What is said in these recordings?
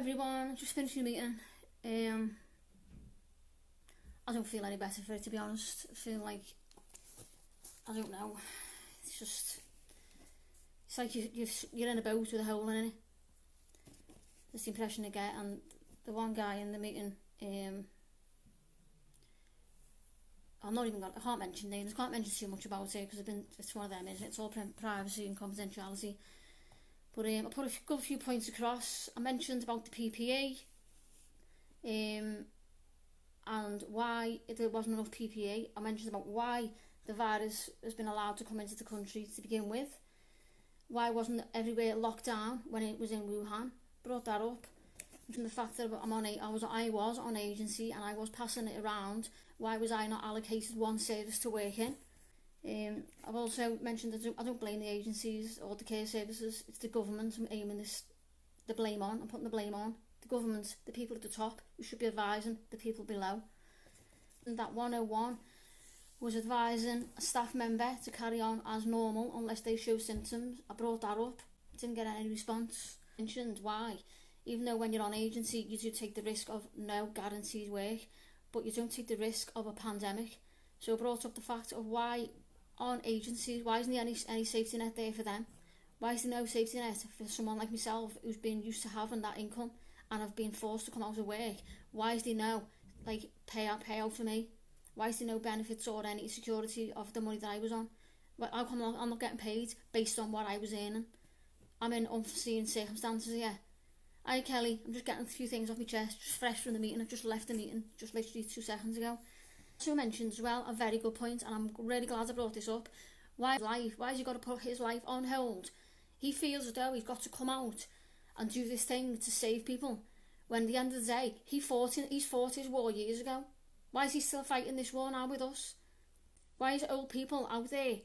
everyone, just finished the meeting. I don't feel any better for it, to be honest. I feel like, I don't know, it's like you're in a boat with a hole in it. That's the impression I get. And the one guy in the meeting, I can't mention names, I can't mention too much about it because it's one of them, isn't it? It's all privacy and confidentiality. But I put a few points across. I mentioned about the PPE, and why there wasn't enough PPE. I mentioned about why the virus has been allowed to come into the country to begin with. Why wasn't everywhere locked down when it was in Wuhan? Brought that up. And the fact that I was on agency and I was passing it around. Why was I not allocated one service to work in? I've also mentioned that I don't blame the agencies or the care services. It's the government I'm aiming the blame on. I'm putting the blame on the government, the people at the top, who should be advising the people below. And that 101 was advising a staff member to carry on as normal unless they show symptoms. I brought that up. Didn't get any response. Mentioned why, even though when you're on agency you do take the risk of no guaranteed work, but you don't take the risk of a pandemic. So I brought up the fact of why on agencies, why isn't there any safety net there for them? Why is there no safety net for someone like myself who's been used to having that income and have been forced to come out of work? Why is there no payout for me? Why is there no benefits or any security of the money that I was on? How come I'm not getting paid based on what I was earning? I'm in unforeseen circumstances here. Hi Kelly, I'm just getting a few things off my chest, just fresh from the meeting. I've just left the meeting, just literally 2 seconds ago. So mentioned as well a very good point, and I'm really glad I brought this up. Why has he got to put his life on hold? He feels as though he's got to come out and do this thing to save people, when at the end of the day he's fought his war years ago. Why is he still fighting this war now with us? Why is old people out there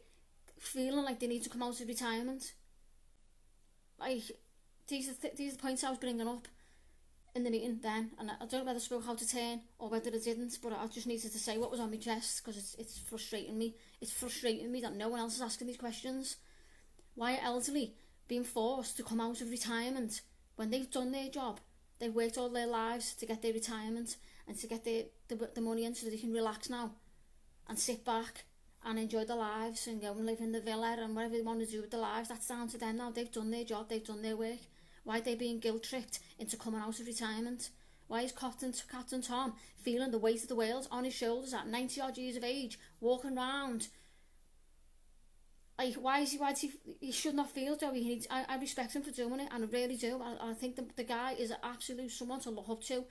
feeling like they need to come out of retirement? Like, these are the points I was bringing up in the meeting then, and I don't know whether I spoke out of turn or whether I didn't, but I just needed to say what was on my chest because it's frustrating me. It's frustrating me that no one else is asking these questions. Why are elderly being forced to come out of retirement when they've done their job? They've worked all their lives to get their retirement and to get the money in so they can relax now and sit back and enjoy their lives and go and live in the villa and whatever they want to do with their lives. That's down to them now. They've done their job, they've done their work. Why are they being guilt-tripped into coming out of retirement? Why is Captain Tom feeling the weight of the world on his shoulders at 90 odd years of age, walking around? Like, why does he should not feel though. I respect him for doing it, and I really do. I think the guy is an absolute someone to look up to.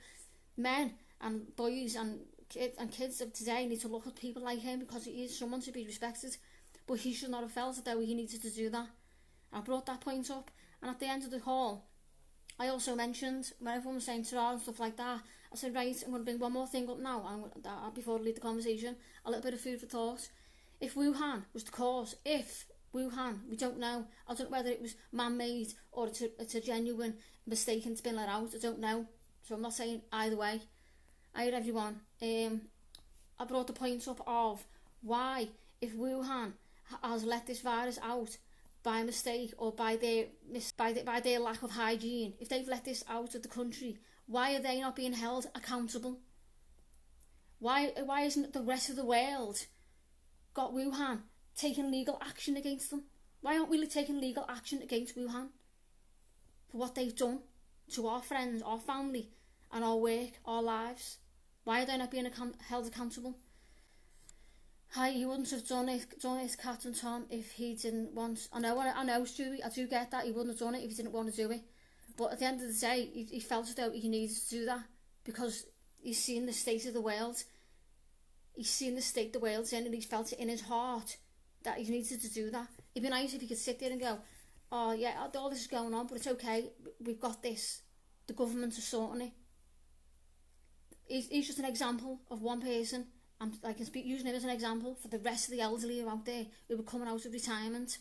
Men and boys and kids of today need to look at people like him because he is someone to be respected. But he should not have felt as though he needed to do that. I brought that point up. And at the end of the call, I also mentioned, when everyone was saying ta and stuff like that, I said, right, I'm going to bring one more thing up now, and before I leave the conversation, a little bit of food for thought. If Wuhan was the cause, we don't know. I don't know whether it was man-made or it's a genuine mistake and spin it out. I don't know. So I'm not saying either way. Hi everyone. I brought the point up of why, if Wuhan has let this virus out by mistake or by their lack of hygiene, if they've let this out of the country, why are they not being held accountable? Why isn't the rest of the world got Wuhan taking legal action against them? Why aren't we taking legal action against Wuhan for what they've done to our friends, our family and our work, our lives? Why are they not being held accountable? Hi, he wouldn't have done it, Captain Tom, if he didn't want. I know, Stewie, I do get that. He wouldn't have done it if he didn't want to do it. But at the end of the day, he felt as though he needed to do that because he's seen the state of the world. He's seen the state the world's in, and he's felt it in his heart that he needed to do that. It'd be nice if he could sit there and go, oh yeah, all this is going on, but it's okay. We've got this. The government are sorting it. He's just an example of one person. I can using him as an example for the rest of the elderly who are out there who are coming out of retirement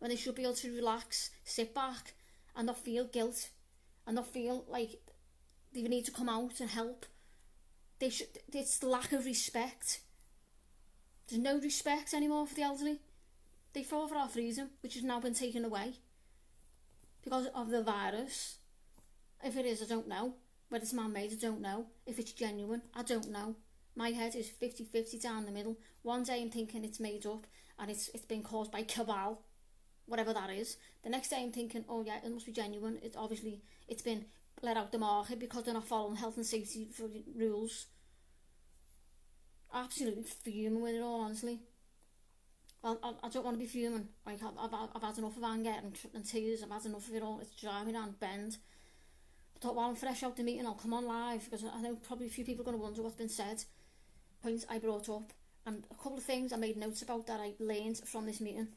when they should be able to relax, sit back and not feel guilt and not feel like they need to come out and help. It's the lack of respect. There's no respect anymore for the elderly. They fought for our freedom, which has now been taken away because of the virus. If it is, I don't know. Whether it's man-made, I don't know. If it's genuine, I don't know. My head is 50-50 down the middle. One day I'm thinking it's made up and it's been caused by cabal, whatever that is. The next day I'm thinking, oh yeah, it must be genuine. It's been let out the market because they're not following health and safety rules. Absolutely fuming with it all, honestly. I don't want to be fuming. Like, I've had enough of anger and tears. I've had enough of it all. It's driving me down bend. I thought, while I'm fresh out the meeting, I'll come on live, because I know probably a few people are going to wonder what's been said. Points I brought up, and a couple of things I made notes about that I learned from this meeting.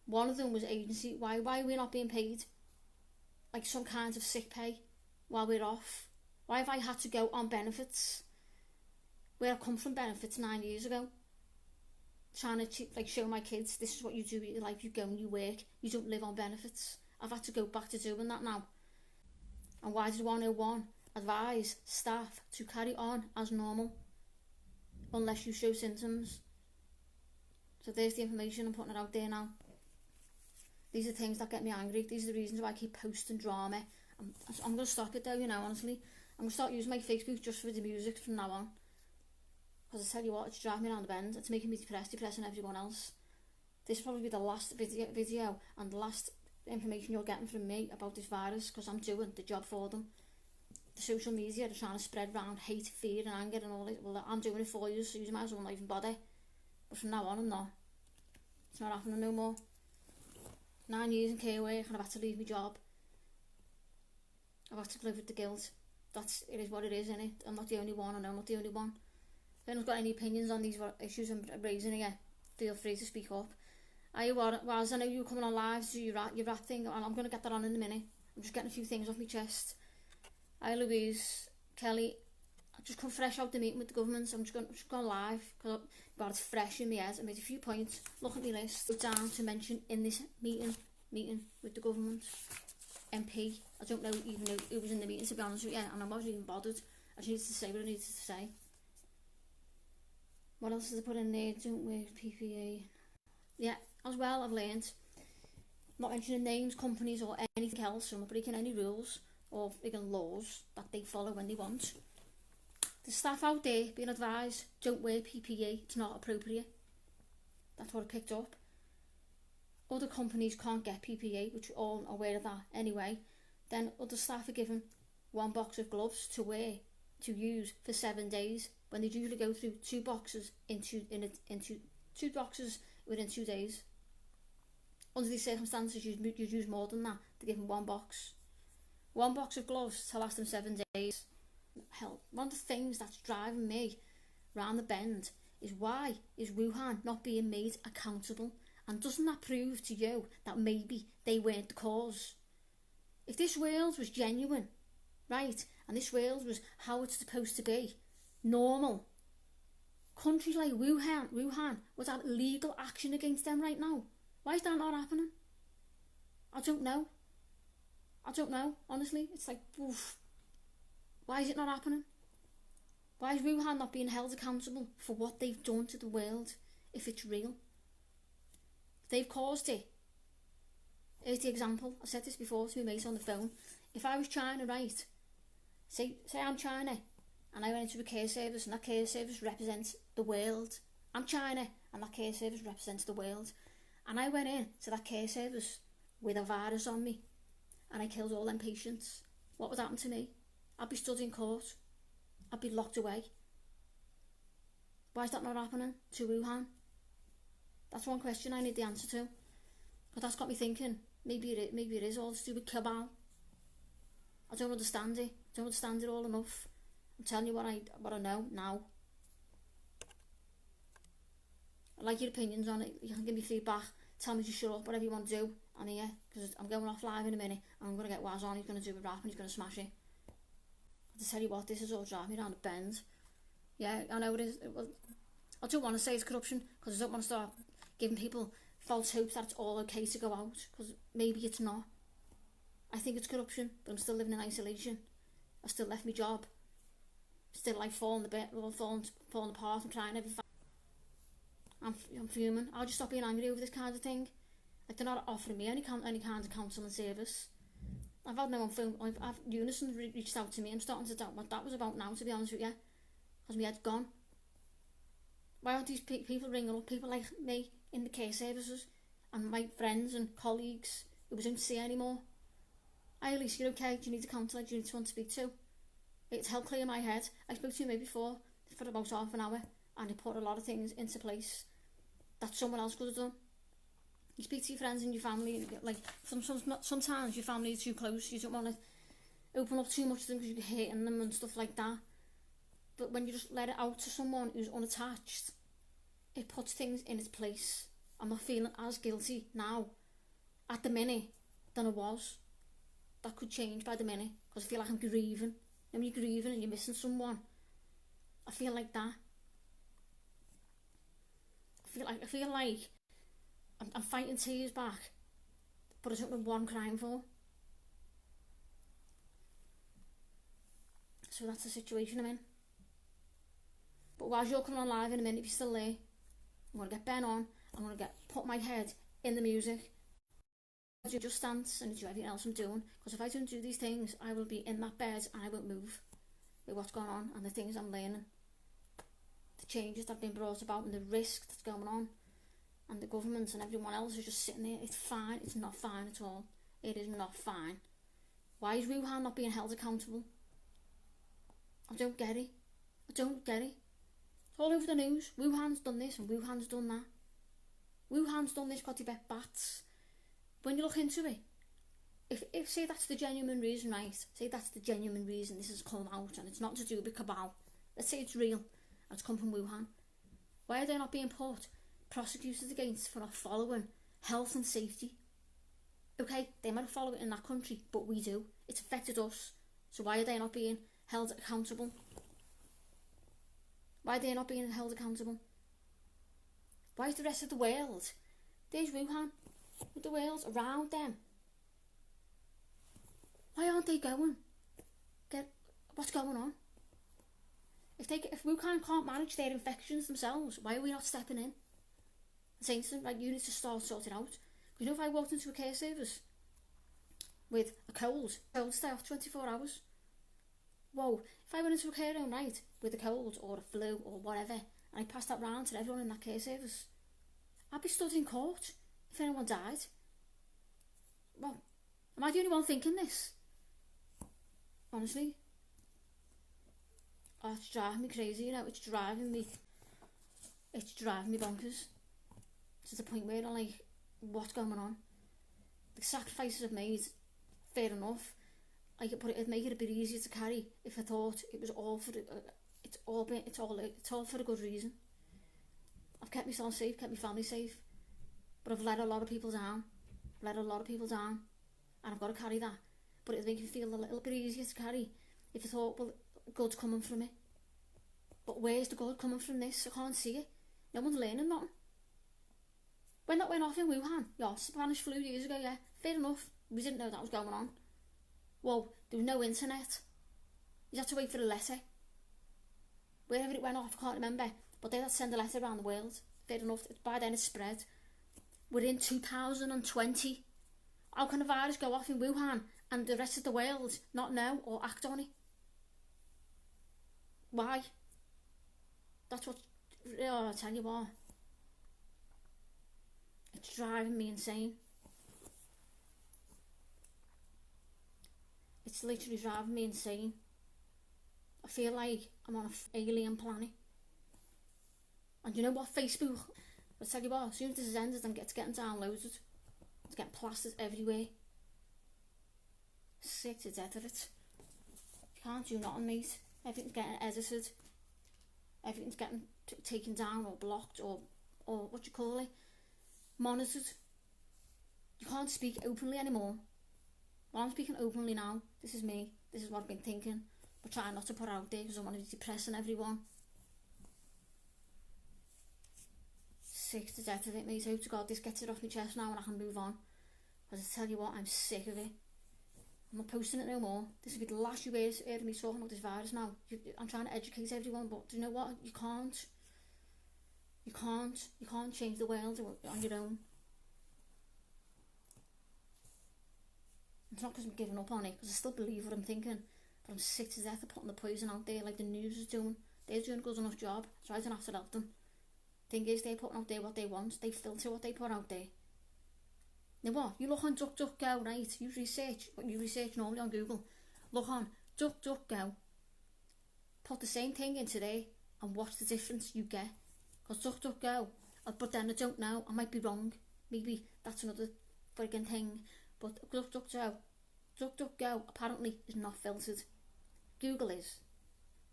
One of them was agency. Why are we not being paid like some kinds of sick pay while we're off? Why have I had to go on benefits where I come from benefits 9 years ago, trying to like show my kids this is what you do with your life? You go and you work, you don't live on benefits. I've had to go back to doing that now. And why did 101 advise staff to carry on as normal unless you show symptoms? So there's the information. I'm putting it out there now. These are things that get me angry. These are the reasons why I keep posting drama. I'm going to stop it though, you know, honestly. I'm going to start using my Facebook just for the music from now on. Because I tell you what, it's driving me down the bend. It's making me depressing everyone else. This will probably be the last video and the last information you're getting from me about this virus, because I'm doing the job for them. The social media are trying to spread around hate, fear and anger and all that. Well, I'm doing it for you, so you might as well not even bother. But from now on, I'm not. It's not happening no more. 9 years in care work and I've had to leave my job. I've had to live with the guilt. It is what it is, innit? I'm not the only one. I know I'm not the only one. If anyone's got any opinions on these issues I'm raising here, feel free to speak up. I know you were coming on live to do your rap thing, and I'm going to get that on in a minute. I'm just getting a few things off my chest. Hi Louise, Kelly, I just come fresh out the meeting with the government, so I'm just going live, because it's fresh in my head. I made a few points, look at my list, down to mention in this meeting with the government. MP, I don't know even who was in the meeting, to be honest with you, and I wasn't even bothered. I just needed to say what I needed to say. What else did I put in there? Don't wear PPE. Yeah, as well, I've learned not mentioning names, companies or anything else, so I'm not breaking any rules or freaking laws that they follow when they want. The staff out there being advised, don't wear PPE, it's not appropriate. That's what I picked up. Other companies can't get PPE, which we're all aware of that anyway. Then other staff are given one box of gloves to wear, to use for 7 days, when they usually go through two boxes into two boxes within 2 days. Under these circumstances, you'd use more than that. They give them one box of gloves to last them 7 days. Hell, one of the things that's driving me round the bend is, why is Wuhan not being made accountable? And doesn't that prove to you that maybe they weren't the cause? If this world was genuine, right, and this world was how it's supposed to be, normal, countries like Wuhan would have legal action against them right now. Why is that not happening? I don't know, honestly. It's like, oof. Why is it not happening? Why is Wuhan not being held accountable for what they've done to the world, if it's real? They've caused it. Here's the example. I said this before to my mate on the phone. If I was China, right, say I'm China, and I went into a care service, and that care service represents the world. I'm China, and that care service represents the world. And I went in to that care service with a virus on me, and I killed all them patients. What would happen to me? I'd be stood in court. I'd be locked away. Why is that not happening to Wuhan? That's one question I need the answer to. Because that's got me thinking, maybe it is all to do with cabal. I don't understand it. I don't understand it all enough. I'm telling you what I know now. I like your opinions on it. You can give me feedback. Tell me to shut up, whatever you want to do. I'm here, because I'm going off live in a minute. And I'm going to get Waz on. He's going to do a rap and he's going to smash it. To tell you what, this is all driving me down the bend. Yeah, I know it is. I don't want to say it's corruption, because I don't want to start giving people false hopes that it's all okay to go out, because maybe it's not. I think it's corruption, but I'm still living in isolation. I still left my job. Still like falling apart and trying everything. I'm fuming. I'll just stop being angry over this kind of thing. Like, they're not offering me any kind of counselling service. I've had no one film. I've Unison reached out to me. I'm starting to doubt what that was about now, to be honest with you, because my head's gone. Why aren't these people ringing up people like me in the care services and my friends and colleagues who we don't see anymore? Hi Elise, you're okay? Do you need a counsellor? Do you need someone to speak to? It's helped clear my head. I spoke to you before for about half an hour and it put a lot of things into place that someone else could have done. You speak to your friends and your family, like sometimes your family is too close, you don't want to open up too much to them because you're hating them and stuff like that. But when you just let it out to someone who's unattached, it puts things in its place. I'm not feeling as guilty now, at the minute, than I was. That could change by the minute, because I feel like I'm grieving. And when you're grieving and you're missing someone, I feel like that. I feel like I'm fighting tears back, but I don't know what I'm crying for. So that's the situation I'm in. But whilst you're coming on live in a minute, if you're still there, I'm going to get Ben on. I'm going to put my head in the music. I do Just Dance and do everything else I'm doing. Because if I don't do these things, I will be in that bed and I won't move with what's going on and the things I'm learning. The changes that have been brought about and the risk that's going on. And the government and everyone else is just sitting there. It's fine. It's not fine at all. It is not fine. Why is Wuhan not being held accountable? I don't get it. I don't get it. It's all over the news. Wuhan's done this and Wuhan's done that. Wuhan's done this because they bet bats. When you look into it, if say that's the genuine reason, right? Say that's the genuine reason this has come out and it's not to do with cabal. Let's say it's real and it's come from Wuhan. Why are they not being prosecuted against for not following health and safety? Okay, they might follow it in that country, but we do. It's affected us. So why are they not being held accountable? Why are they not being held accountable? Why is the rest of the world? There's Wuhan, with the world around them. Why aren't they going? What's going on? If Wuhan can't manage their infections themselves, why are we not stepping in? And saying to them, right, you need to start sorting out. You know, if I walked into a care service with a cold stay off 24 hours. Whoa, if I went into a care home, right, with a cold or a flu or whatever, and I passed that round to everyone in that care service, I'd be stood in court if anyone died. Well, am I the only one thinking this? Honestly. Oh, it's driving me crazy, you know, it's driving me bonkers. To the point where I'm like, what's going on? The sacrifices I've made, fair enough. But it'd make it a bit easier to carry if I thought it was all for it's all for a good reason. I've kept myself safe, kept my family safe, but I've let a lot of people down. And I've got to carry that. But it'd make me feel a little bit easier to carry if I thought, well, good's coming from it. But where's the good coming from this? I can't see it. No one's learning nothing. When that went off in Wuhan, yeah, Spanish flu years ago, yeah, fair enough. We didn't know that was going on. Whoa, there was no internet. You had to wait for a letter. Wherever it went off, I can't remember. But they had to send a letter around the world. Fair enough. By then it spread. We're in 2020. How can a virus go off in Wuhan and the rest of the world not know or act on it? Why? That's what... Oh, I'll tell you what. It's driving me insane. It's literally driving me insane. I feel like I'm on an alien planet. And you know what? Facebook, I'll tell you what, as soon as this is ended, it's getting downloaded. It's getting plastered everywhere. Sick to death of it. You can't do nothing, mate. Everything's getting edited. Everything's getting taken down or blocked or what you call it, monitored. You can't speak openly anymore. Well, I'm speaking openly now. This is me. This is what I've been thinking. But trying not to put out there because I don't want to be depressing everyone. Sick to death of it, mate. I hope to God this gets it off my chest now and I can move on. Because I tell you what, I'm sick of it. I'm not posting it no more. This will be the last you hear me talking about this virus now. I'm trying to educate everyone, but do you know what? You can't. You can't change the world on your own. It's not because I'm giving up on it, because I still believe what I'm thinking, but I'm sick to death of putting the poison out there like the news is doing. They're doing a good enough job, so I don't have to help them. Thing is, they're putting out there what they want. They filter what they put out there. Now what? You look on DuckDuckGo, right? You research what you research normally on Google. Look on DuckDuckGo. Put the same thing into there and watch the difference you get. Because DuckDuckGo, but then I don't know, I might be wrong. Maybe that's another friggin' thing. But DuckDuckGo apparently is not filtered. Google is.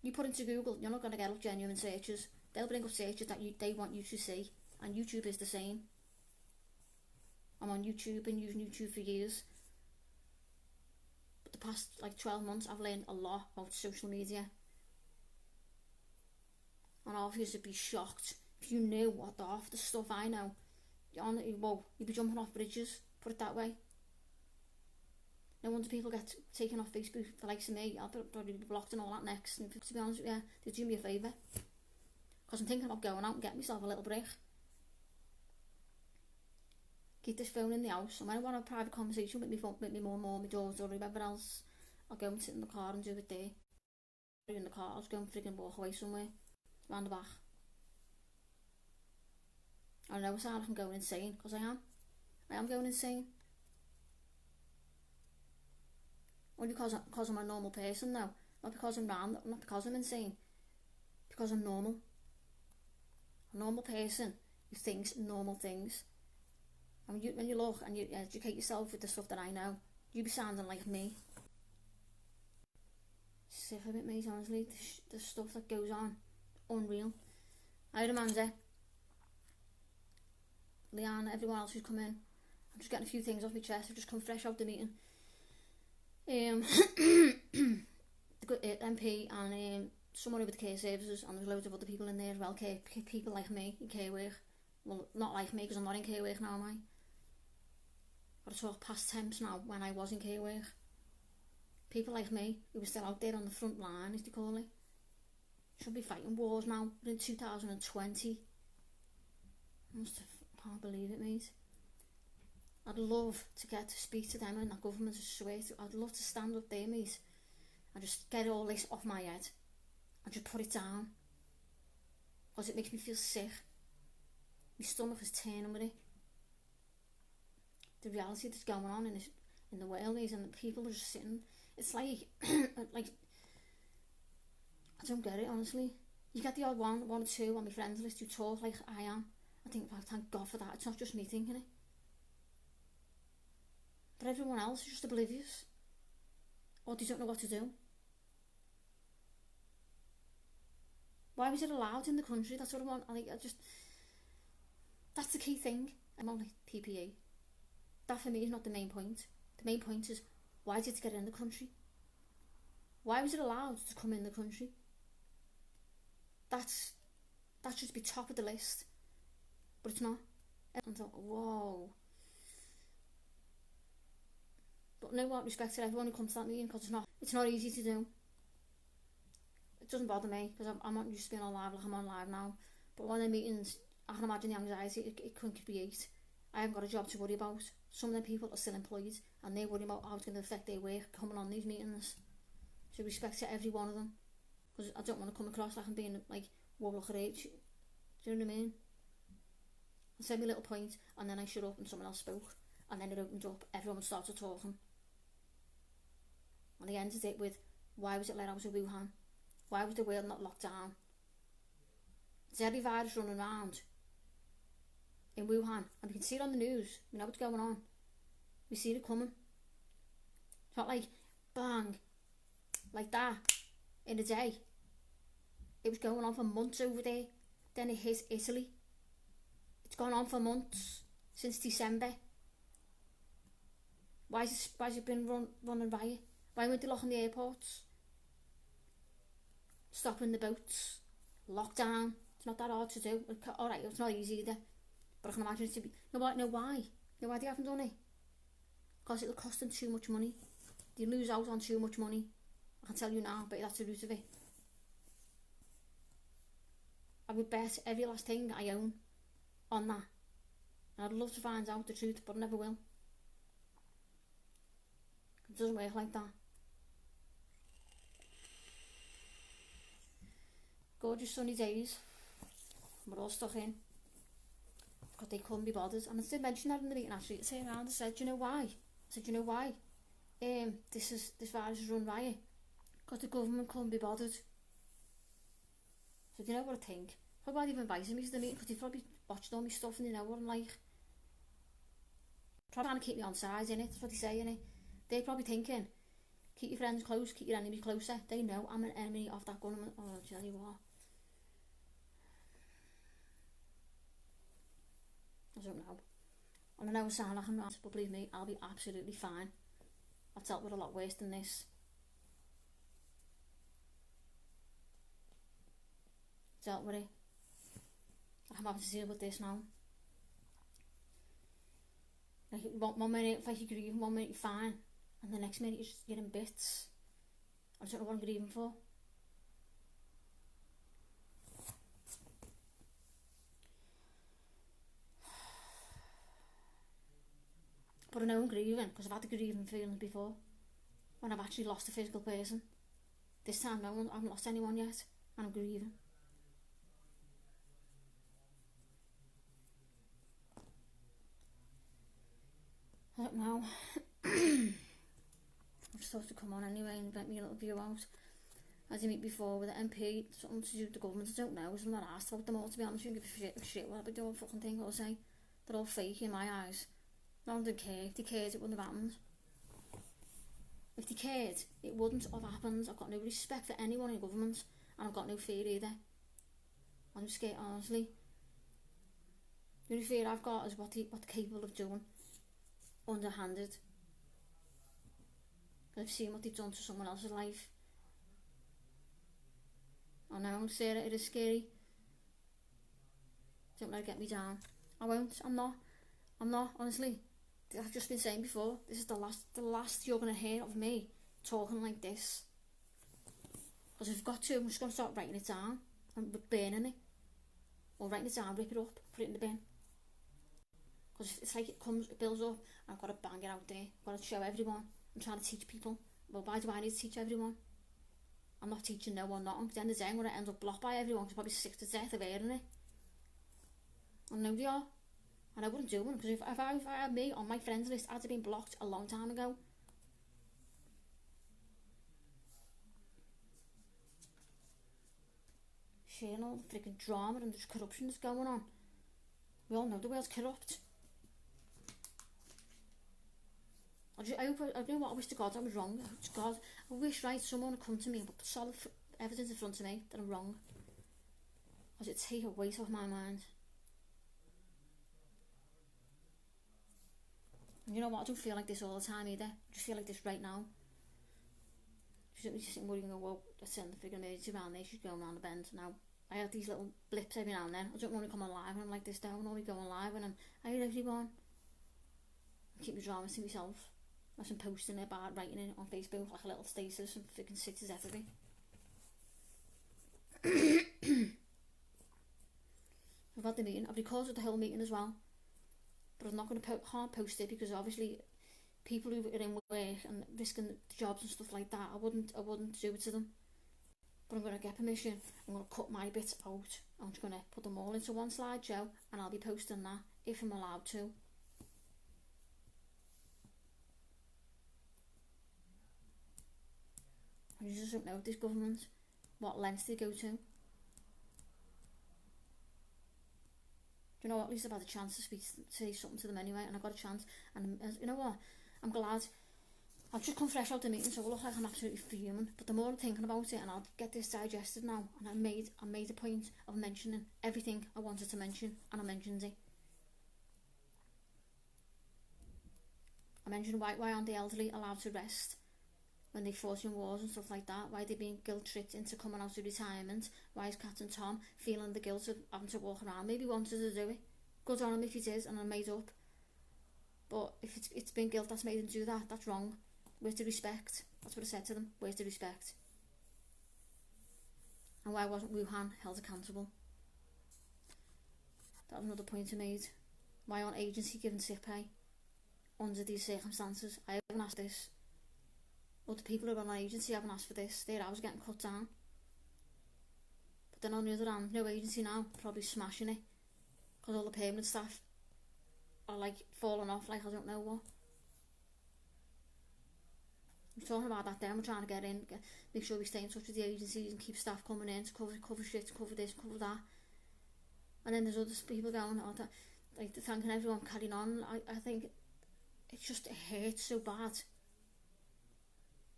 You put into Google, you're not going to get up genuine searches. They'll bring up searches that they want you to see. And YouTube is the same. I'm on YouTube and using YouTube for years. But the past 12 months I've learned a lot about social media. And all of you would be shocked if you knew what half the stuff I know. You'd be jumping off bridges, put it that way. No wonder people get taken off Facebook for likes of me. I'll probably be blocked and all that next. And to be honest with you, they do me a favour. Because I'm thinking about going out and getting myself a little break. Keep this phone in the house. And when I want a private conversation with my mum or my daughter or whoever else, I'll go and sit in the car and do it there. In the car, I'll just go and friggin' walk away somewhere. Round the back. I know it sounds like I'm going insane, because I am. I am going insane. Only because I'm a normal person now. Not because I'm round, not because I'm insane. Because I'm normal. A normal person who thinks normal things. And when you look and you educate yourself with the stuff that I know, you be sounding like me. Sick of it, mate, honestly. The stuff that goes on. Unreal. Hi, Amanda. Leanne, everyone else who's come in. I'm just getting a few things off my chest. I've just come fresh out the meeting. The MP and someone over the care services, and there's loads of other people in there as well. People like me in care work. Well, not like me because I'm not in care work now, am I? But I talk past temps now when I was in care work. People like me who were still out there on the front line, as they call it. Should be fighting wars now. We're in 2020. Can't believe it, mate. I'd love to get to speak to them in that government, I swear to. I'd love to stand up there, mate, and just get all this off my head and just put it down, because it makes me feel sick. My stomach is turning with it. The reality that's going on in the world is, and the people are just sitting. It's like I don't get it, honestly. You get the odd one or two on my friends list who talk like I am. I think, well, thank God for that. It's not just me thinking it. But everyone else is just oblivious. Or they don't know what to do. Why was it allowed in the country? That's what I want. That's the key thing. I'm on PPE. That for me is not the main point. The main point is, why did it get in the country? Why was it allowed to come in the country? That should be top of the list. But it's not. And I thought, whoa. But no what respect to everyone who comes to that meeting, because it's not easy to do. It doesn't bother me, because I'm not used to being on live like I'm on live now. But one of the meetings, I can imagine the anxiety it can create. I haven't got a job to worry about. Some of the people are still employed, and they're worrying about how it's going to affect their work coming on these meetings. So respect to every one of them, because I don't want to come across like I'm being like, whoa, look at it. Do you know what I mean? I said my little point, and then I shut up and someone else spoke, and then it opened up, everyone started talking. And they ended it with, why was it let out of Wuhan? Why was the world not locked down? There's every virus running around in Wuhan, and we can see it on the news. We know what's going on. We see it coming. It's not like, bang, like that, in a day. It was going on for months over there. Then it hit Italy. It's gone on for months, since December. Why has it been running riot? Why weren't they locking the airports? Stopping the boats? Lockdown? It's not that hard to do. Alright, it's not easy either. But I can imagine it to be. Why? Know why they haven't done it? Because it'll cost them too much money. They lose out on too much money. I can tell you now, but that's the root of it. I would bet every last thing I own on that. And I'd love to find out the truth, but I never will. It doesn't work like that. Gorgeous sunny days. We're all stuck in. Because they couldn't be bothered. And I did mention that in the meeting actually. I turned around and said, do you know why? I said, do you know why? This virus is run riot. Because the government couldn't be bothered. So do you know what I think? Probably why they've invited me to the meeting, because they've probably watched all my stuff and they know what I'm like. Trying to keep me on side, innit? That's what they say, innit? They're probably thinking, keep your friends close, keep your enemies closer. They know I'm an enemy of that government. Oh, I'll tell you what. I don't know. And I know I sound like I'm not, but believe me, I'll be absolutely fine. I've dealt with a lot worse than this. Dealt with it. I'm having to deal with this now. Like, one minute, if you're grieving, 1 minute you're fine, and the next minute you're in bits. I don't know what I'm grieving for. But I know I'm grieving, because I've had the grieving feelings before, when I've actually lost a physical person. This time, no one, I haven't lost anyone yet, and I'm grieving. I don't know. I just thought to come on anyway and get me a little view out. As I meet before with the MP, something to do with the government, I don't know, so I'm not asked about them all, to be honest. I don't give a shit what I'll be doing, fucking thing, I'll say. They're all fake in my eyes. No one did care. If they cared, it wouldn't have happened. If they cared, it wouldn't have happened. I've got no respect for anyone in government, and I've got no fear either. I'm scared, honestly. The only fear I've got is what they're capable of doing, underhanded. I've seen what they've done to someone else's life. I know, Sarah, it is scary. Don't let it get me down. I won't. I'm not, honestly. I've just been saying before, this is the last you're going to hear of me talking like this. Because if I've got to, I'm just going to start writing it down and burning it. Or writing it down, rip it up, put it in the bin. Because it's like it builds up, and I've got to bang it out there. I've got to show everyone. I'm trying to teach people. Well, why do I need to teach everyone? I'm not teaching no one nothing. At the end of the day, I'm going to end up blocked by everyone, because I'm probably sick to death of hearing it. I know they are. And I wouldn't do one, because if I had me on my friends list, I'd have been blocked a long time ago. Sharing all the freaking drama and the corruption that's going on. We all know the world's corrupt. I know what, I wish to God I was wrong. God, I wish, right, someone would come to me and put solid evidence in front of me that I'm wrong. Because it'd take a weight off my mind. And you know what, I don't feel like this all the time either. I just feel like this right now. You don't need to think, well, you know, well, let's send the figure emergency around there, she's going around the bend now. I have these little blips every now and then. I don't want to come on live when I'm like this down. I want to go on live when I'm, hey everyone. I keep the drama to myself. Unless I'm posting it about writing it on Facebook like a little status and freaking sick to death of it. I've had the meeting. I've recorded the whole meeting as well. But I'm not going to can't post it, because obviously people who are in work and risking jobs and stuff like that, I wouldn't do it to them. But I'm going to get permission. I'm going to cut my bits out. I'm just going to put them all into one slideshow, and I'll be posting that if I'm allowed to. I just don't know this government, what lengths they go to. Do you know what, at least I've had a chance to say something to them anyway, and I got a chance, and you know what, I'm glad. I've just come fresh out the meeting, so I look like I'm absolutely fuming, but the more I'm thinking about it, and I'll get this digested now, and I made a point of mentioning everything I wanted to mention, and I mentioned it. I mentioned why aren't the elderly allowed to rest when they fought in wars and stuff like that? Why are they being guilt-tripped into coming out of retirement? Why is Captain Tom feeling the guilt of having to walk around? Maybe he wanted to do it. Good on him if he did, and I made up. But if it's been guilt that's made him do that, that's wrong. Where's the respect? That's what I said to them. Where's the respect? And why wasn't Wuhan held accountable? That was another point I made. Why aren't agency given sick pay under these circumstances? I haven't asked this. But the people who run our agency haven't asked for this. Their hours getting cut down. But then on the other hand, no agency now probably smashing it, because all the permanent staff are like falling off like I don't know what. We're talking about that then, we're trying to get in, make sure we stay in touch with the agencies and keep staff coming in to cover shit, to cover this, cover that. And then there's other people going, like thanking everyone carrying on. I think it hurts so bad.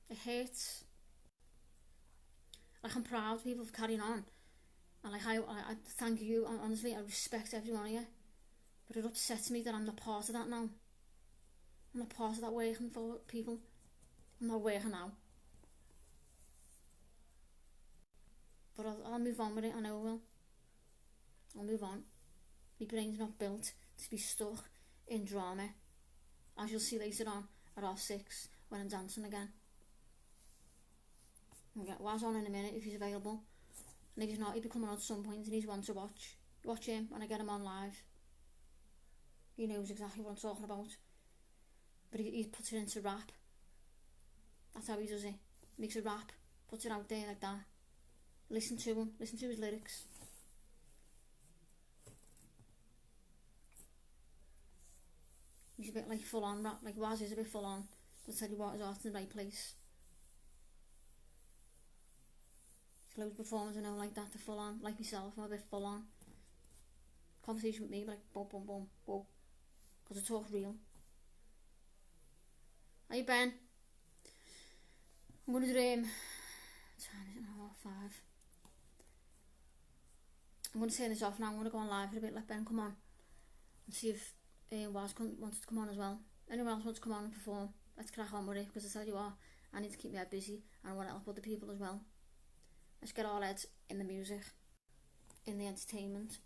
It hurts. Like, I'm proud of people for carrying on. And like, I thank you, honestly, I respect everyone here. But it upsets me that I'm not part of that now. I'm not part of that working for people. I'm not working now. But I'll move on with it, I know I will. I'll move on. My brain's not built to be stuck in drama. As you'll see later on at R6 when I'm dancing again. I'll get Waz on in a minute if he's available. And if he's not, he'll be coming on at some point and he's one to watch. Watch him when I get him on live. He knows exactly what I'm talking about. But he puts it into rap. That's how he does it. Makes a rap, puts it out there like that. Listen to him, listen to his lyrics. He's a bit like full on rap, like Waz is a bit full on. But I'll tell you what, his heart's in the right place. There's loads of performers I know like that, they're full on. Like myself, I'm a bit full on. Conversation with me, but like boom, boom, boom, boom. Because I talk real. Hey Ben. I'm going to do time is it now? 5. I'm going to turn this off now. I'm going to go on live for a bit, let Ben come on and see if Waz wants to come on as well. Anyone else wants to come on and perform, let's crack on with it, because I tell you what, I need to keep my head busy and I want to help other people as well. Let's get our heads in the music, in the entertainment.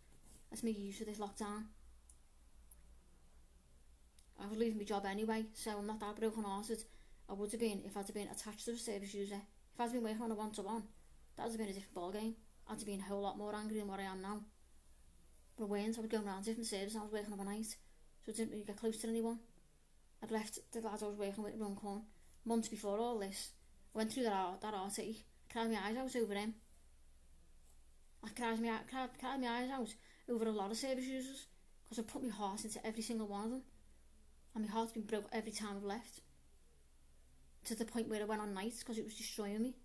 Let's make use of this lockdown. I was leaving my job anyway, so I'm not that broken hearted. I would have been if I'd have been attached to a service user. If I'd been working on a one-to-one, that would have been a different ballgame. I'd have been a whole lot more angry than what I am now. But I weren't. I was going around different services and I was working overnight, so I didn't really get close to anyone. I'd left the lads I was working with in Runcorn months before all this. I went through that heartache. I cried my eyes out over him. I cried my eyes out over a lot of service users, because I put my heart into every single one of them. And my heart's been broke every time I've left. To the point where I went on nights because it was destroying me.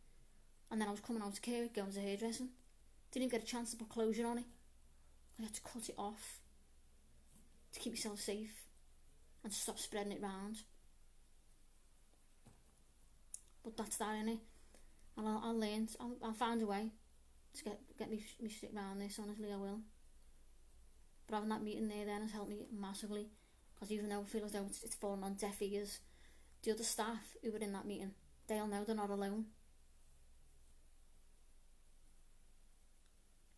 And then I was coming out of care, going to hairdressing. Didn't even get a chance to put closure on it. I had to cut it off to keep myself safe and to stop spreading it round. But that's that, innit? And I'll learn, I'll find a way to get me stick round this, honestly I will. But having that meeting there then has helped me massively. Because even though I feel as though it's fallen on deaf ears, the other staff who were in that meeting, they'll know they're not alone.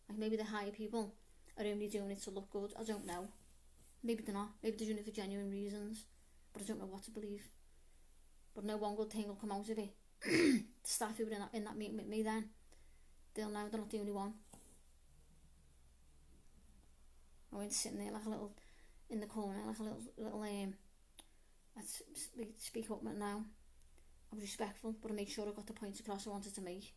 Like, maybe the higher people are only doing it to look good, I don't know. Maybe they're not, maybe they're doing it for genuine reasons, but I don't know what to believe. But no one good thing will come out of it. The staff who were in that meeting with me then, they'll know they're not the only one. I went sitting there like a little, in the corner, like a little let's speak up now. I was respectful, but I made sure I got the points across I wanted to make.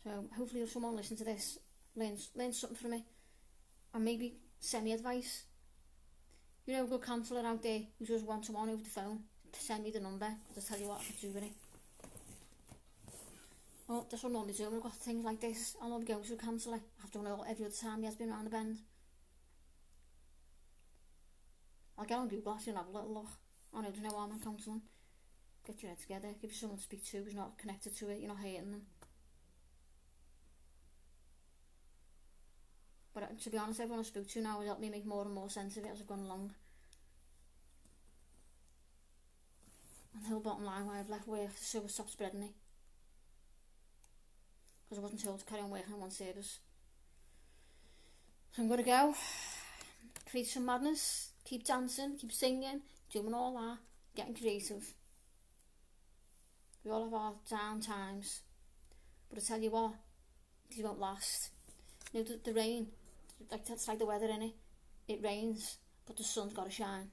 So hopefully if someone listens to this, learns something from it, and maybe send me advice. You know, a good counsellor out there who does one-to-one over the phone, send me the number, because I'll tell you what I can do with it. Oh, that's what I normally do when I've got things like this. I'll normally go to a counsellor. I've done it every other time he has been around the bend. I'll get on Google and have a little look. I know there's no harm in counselling. Get your head together, give you someone to speak to who's not connected to it, you're not hating them. But to be honest, everyone I spoke to now has helped me make more and more sense of it as I've gone along. And the whole bottom line why I've left work is so I stopped spreading it. Because I wasn't told to carry on working in one service. So I'm going to go, create some madness, keep dancing, keep singing, doing all that, getting creative. We all have our down times. But I tell you what, these won't last. You know, the rain, that's like the weather, innit? It rains, but the sun's got to shine.